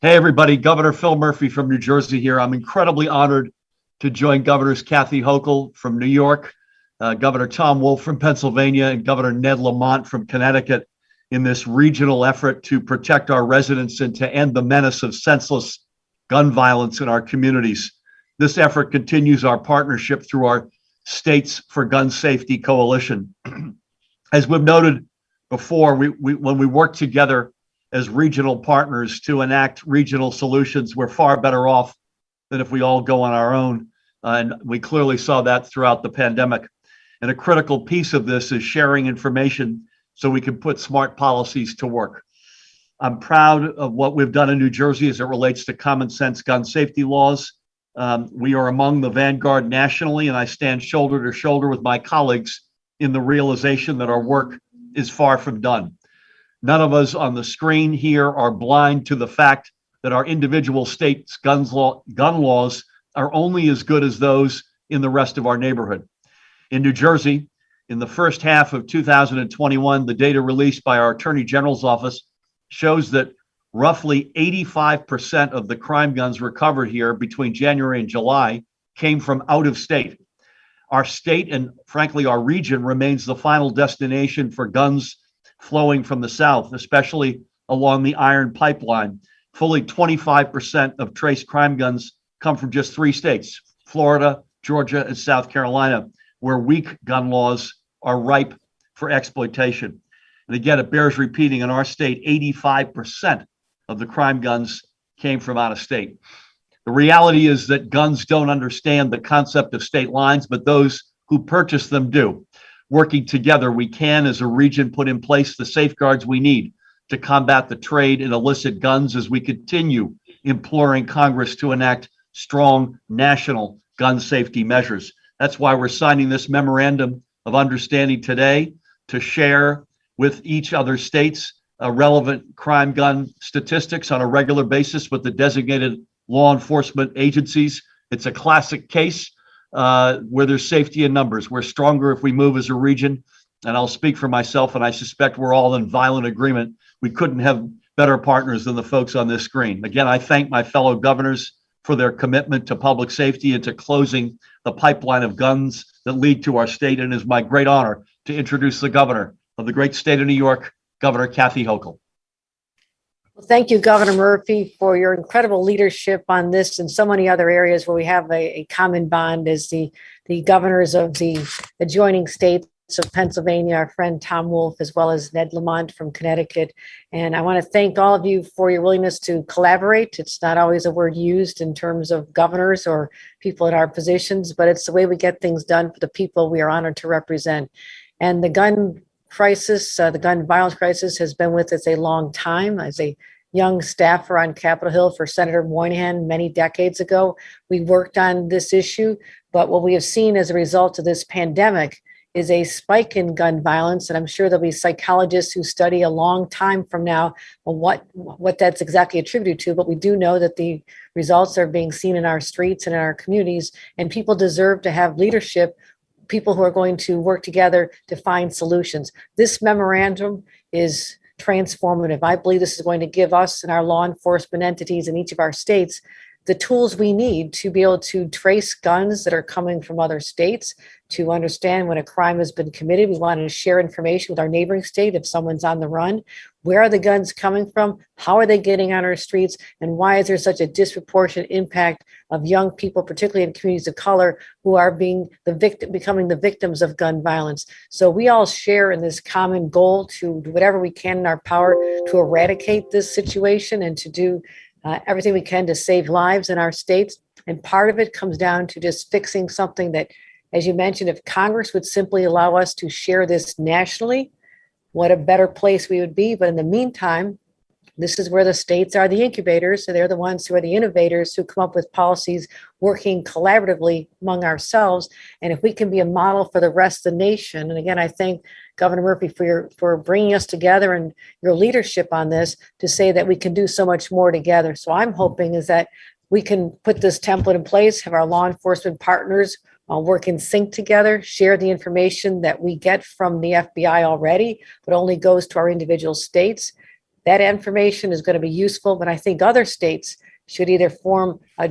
Hey, everybody. Governor Phil Murphy from New Jersey here. I'm incredibly honored to join Governors Kathy Hochul from New York, Governor Tom Wolf from Pennsylvania, and Governor Ned Lamont from Connecticut in this regional effort to protect our residents and to end the menace of senseless gun violence in our communities. This effort continues our partnership through our States for Gun Safety Coalition. As we've noted before, when we work together as regional partners to enact regional solutions, we're far better off than if we all go on our own. And we clearly saw that throughout the pandemic. And a critical piece of this is sharing information so we can put smart policies to work. I'm proud of what we've done in New Jersey as it relates to common sense gun safety laws. We are among the vanguard nationally, and I stand shoulder to shoulder with my colleagues in the realization that our work is far from done. None of us on the screen here are blind to the fact that our individual states' gun laws are only as good as those in the rest of our neighborhood. In New Jersey, in the first half of 2021, the data released by our Attorney General's office shows that roughly 85% of the crime guns recovered here between January and July came from out of state. Our state and frankly, our region remains the final destination for guns flowing from the south, especially along the iron pipeline. Fully 25% of traced crime guns come from just three states, Florida, Georgia, and South Carolina, where weak gun laws are ripe for exploitation. And again, it bears repeating, in our state, 85% of the crime guns came from out of state. The reality is that guns don't understand the concept of state lines, but those who purchase them do. Working together, we can, as a region, put in place the safeguards we need to combat the trade in illicit guns as we continue imploring Congress to enact strong national gun safety measures. That's why we're signing this memorandum of understanding today to share with each other states relevant crime gun statistics on a regular basis with the designated law enforcement agencies. It's a classic case where there's safety in numbers. We're stronger if we move as a region. And I'll speak for myself, and I suspect we're all in violent agreement. We couldn't have better partners than the folks on this screen. Again, I thank my fellow governors for their commitment to public safety and to closing the pipeline of guns that lead to our state. And it is my great honor to introduce the governor of the great state of New York, Governor Kathy Hochul. Well, thank you, Governor Murphy, for your incredible leadership on this and so many other areas where we have a common bond as the governors of the adjoining states of Pennsylvania, our friend Tom Wolf, as well as Ned Lamont from Connecticut. And I want to thank all of you for your willingness to collaborate. It's not always a word used in terms of governors or people in our positions, but it's the way we get things done for the people we are honored to represent. And the gun crisis, the gun violence crisis, has been with us a long time. As a young staffer on Capitol Hill for Senator Moynihan many decades ago, we worked on this issue. But what we have seen as a result of this pandemic is a spike in gun violence. And I'm sure there'll be psychologists who study a long time from now on what that's exactly attributed to. But we do know that the results are being seen in our streets and in our communities, and people deserve to have leadership, people who are going to work together to find solutions. This memorandum is transformative. I believe this is going to give us and our law enforcement entities in each of our states the tools we need to be able to trace guns that are coming from other states, to understand when a crime has been committed. We want to share information with our neighboring state if someone's on the run. Where are the guns coming from? How are they getting on our streets? And why is there such a disproportionate impact of young people, particularly in communities of color, who are becoming the victims of gun violence? So we all share in this common goal to do whatever we can in our power to eradicate this situation and to do everything we can to save lives in our states. And part of it comes down to just fixing something that, as you mentioned, if Congress would simply allow us to share this nationally, what a better place we would be. But in the meantime, this is where the states are the incubators. So they're the ones who are the innovators who come up with policies working collaboratively among ourselves. And if we can be a model for the rest of the nation, and again, I thank Governor Murphy for bringing us together and your leadership on this to say that we can do so much more together. So I'm hoping is that we can put this template in place, have our law enforcement partners work in sync together, share the information that we get from the FBI already, but only goes to our individual states. that information is going to be useful, but I think other states should either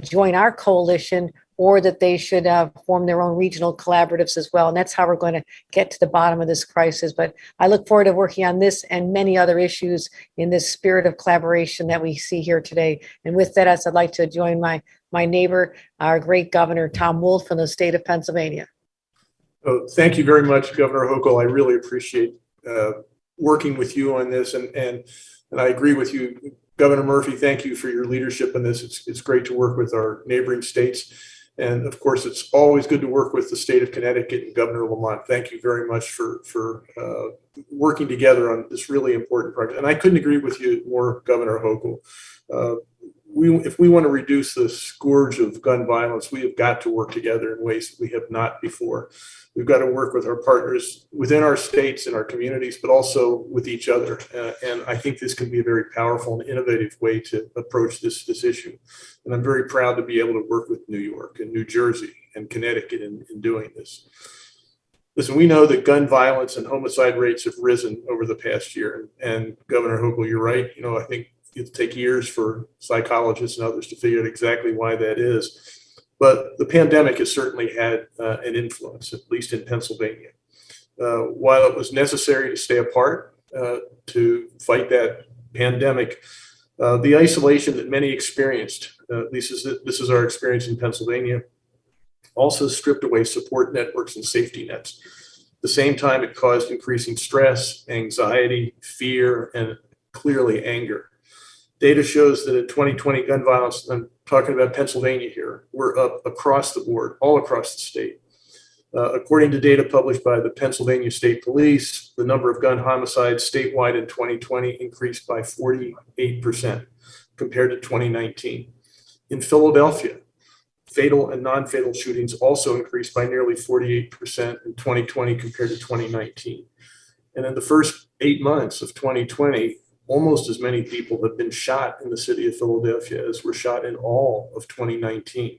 join our coalition, or that they should form their own regional collaboratives as well. And that's how we're going to get to the bottom of this crisis. But I look forward to working on this and many other issues in this spirit of collaboration that we see here today. And with that, I'd like to join my neighbor, our great Governor Tom Wolf from the state of Pennsylvania. Oh, thank you very much, Governor Hochul. I really appreciate working with you on this. And I agree with you, Governor Murphy. Thank you for your leadership in this. It's great to work with our neighboring states. And of course, it's always good to work with the state of Connecticut and Governor Lamont. Thank you very much for working together on this really important project. And I couldn't agree with you more, Governor Hochul. If we want to reduce the scourge of gun violence, we have got to work together in ways that we have not before. We've got to work with our partners within our states and our communities, but also with each other. And I think this can be a very powerful and innovative way to approach this issue. And I'm very proud to be able to work with New York and New Jersey and Connecticut in doing this. Listen, we know that gun violence and homicide rates have risen over the past year. And Governor Hochul, you're right. I think it'll take years for psychologists and others to figure out exactly why that is. But the pandemic has certainly had an influence, at least in Pennsylvania. While it was necessary to stay apart to fight that pandemic, the isolation that many experienced, at least this is our experience in Pennsylvania, also stripped away support networks and safety nets. At the same time, it caused increasing stress, anxiety, fear, and clearly anger. Data shows that in 2020 gun violence, I'm talking about Pennsylvania here, we're up across the board, all across the state. According to data published by the Pennsylvania State Police, the number of gun homicides statewide in 2020 increased by 48% compared to 2019. In Philadelphia, fatal and non-fatal shootings also increased by nearly 48% in 2020 compared to 2019. And in the first 8 months of 2020, almost as many people have been shot in the city of Philadelphia as were shot in all of 2019.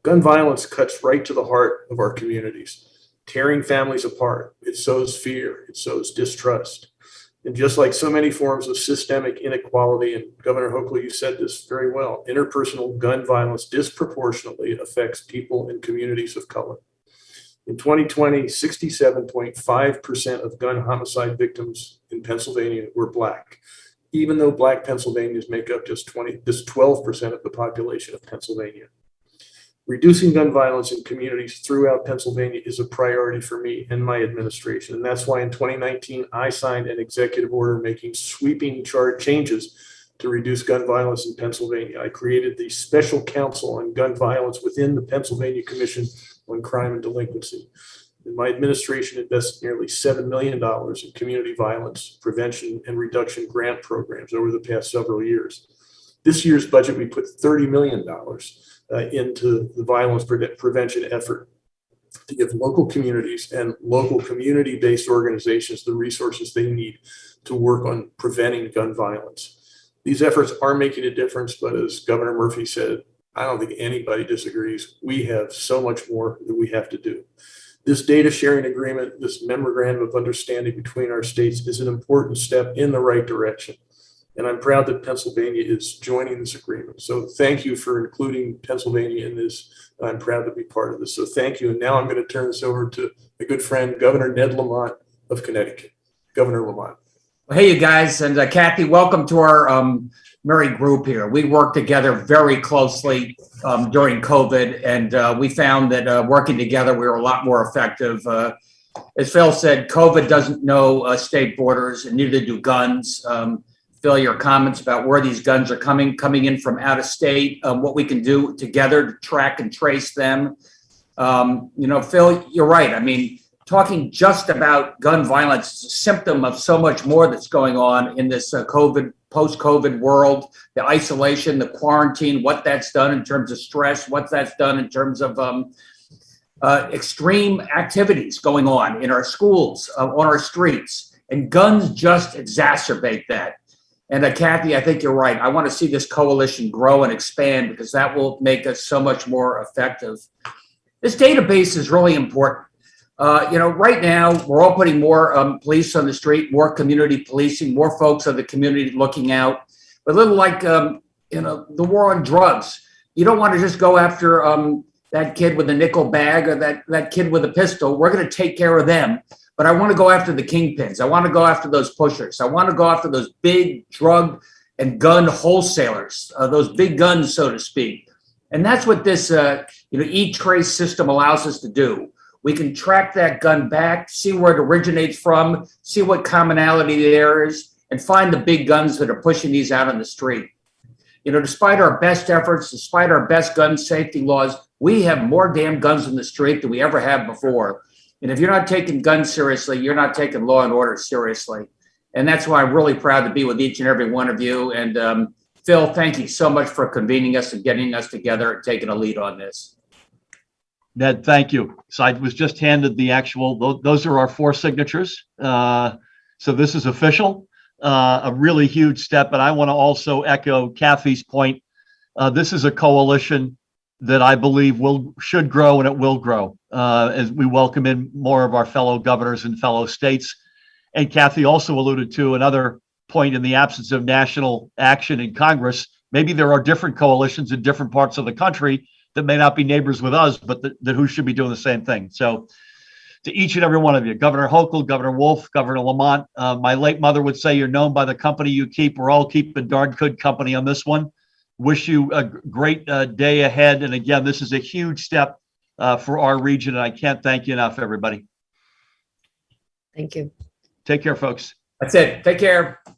Gun violence cuts right to the heart of our communities, tearing families apart. It sows fear, it sows distrust. And just like so many forms of systemic inequality, and Governor Hochul, you said this very well, interpersonal gun violence disproportionately affects people in communities of color. In 2020, 67.5% of gun homicide victims in Pennsylvania were Black, even though Black Pennsylvanians make up just 12% of the population of Pennsylvania. Reducing gun violence in communities throughout Pennsylvania is a priority for me and my administration. And that's why in 2019, I signed an executive order making sweeping changes to reduce gun violence in Pennsylvania. I created the Special Counsel on Gun Violence within the Pennsylvania Commission on Crime and Delinquency. And my administration invested nearly $7 million in community violence prevention and reduction grant programs over the past several years. This year's budget, we put $30 million into the violence prevention effort to give local communities and local community-based organizations the resources they need to work on preventing gun violence. These efforts are making a difference, but as Governor Murphy said, I don't think anybody disagrees. We have so much more that we have to do. This data sharing agreement, this memorandum of understanding between our states is an important step in the right direction. And I'm proud that Pennsylvania is joining this agreement. So thank you for including Pennsylvania in this. I'm proud to be part of this. So thank you. And now I'm going to turn this over to my good friend, Governor Ned Lamont of Connecticut. Governor Lamont. Hey, you guys, and Kathy, welcome to our merry group here. We worked together very closely during COVID, and we found that working together, we were a lot more effective. As Phil said, COVID doesn't know state borders, and neither do guns. Phil, your comments about where these guns are coming in from out of state, what we can do together to track and trace them. Phil, you're right. I mean, talking just about gun violence is a symptom of so much more that's going on in this post-COVID world, the isolation, the quarantine, what that's done in terms of stress, what that's done in terms of extreme activities going on in our schools, on our streets, and guns just exacerbate that. And Kathy, I think you're right. I want to see this coalition grow and expand because that will make us so much more effective. This database is really important. Right now we're all putting more police on the street, more community policing, more folks of the community looking out. But a little like the war on drugs. You don't want to just go after that kid with a nickel bag or that kid with a pistol. We're going to take care of them. But I want to go after the kingpins. I want to go after those pushers. I want to go after those big drug and gun wholesalers, those big guns, so to speak. And that's what this e-trace system allows us to do. We can track that gun back, see where it originates from, see what commonality there is, and find the big guns that are pushing these out on the street. Despite our best efforts, despite our best gun safety laws, we have more damn guns in the street than we ever have before. And if you're not taking guns seriously, you're not taking law and order seriously. And that's why I'm really proud to be with each and every one of you. And Phil, thank you so much for convening us and getting us together and taking a lead on this. Ned, thank you. So I was just handed the actual, those are our 4 signatures. So this is official, a really huge step. And I want to also echo Kathy's point. This is a coalition that I believe should grow, and it will grow as we welcome in more of our fellow governors and fellow states. And Kathy also alluded to another point: in the absence of national action in Congress, maybe there are different coalitions in different parts of the country that may not be neighbors with us, but that who should be doing the same thing. So to each and every one of you, Governor Hochul, Governor Wolf, Governor Lamont, my late mother would say, you're known by the company you keep. We're all keeping darn good company on this one. Wish you a great day ahead. And again, this is a huge step for our region. And I can't thank you enough, everybody. Thank you. Take care, folks. That's it. Take care.